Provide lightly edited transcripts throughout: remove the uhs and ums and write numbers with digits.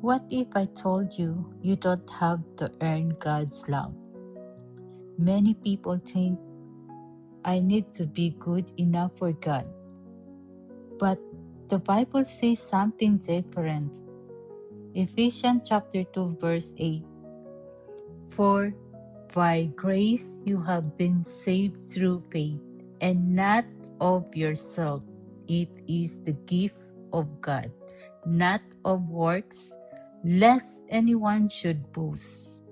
What if I told you you don't have to earn God's love? Many people think I need to be good enough for God. But the Bible says something different. Ephesians chapter 2 verse 8. For by grace you have been saved through faith, and not of yourself. It is the gift of God, not of works, lest anyone should boast.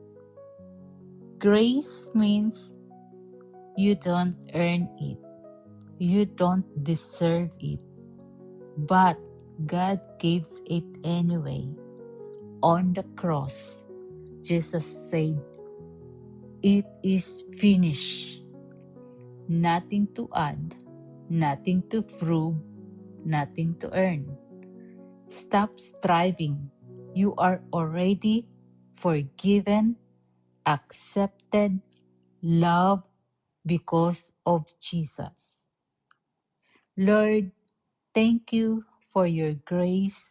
Grace means you don't earn it. You don't deserve it. But God gives it anyway. On the cross, Jesus said, "It is finished." Nothing to add, nothing to prove, nothing to earn. Stop striving. You are already forgiven, accepted, loved because of Jesus. Lord, thank you for your grace.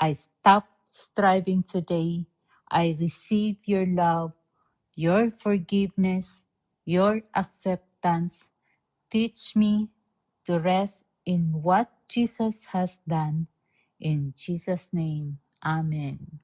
I stop striving today. I receive your love, your forgiveness, your acceptance. Teach me to rest in what Jesus has done. In Jesus' name, Amen.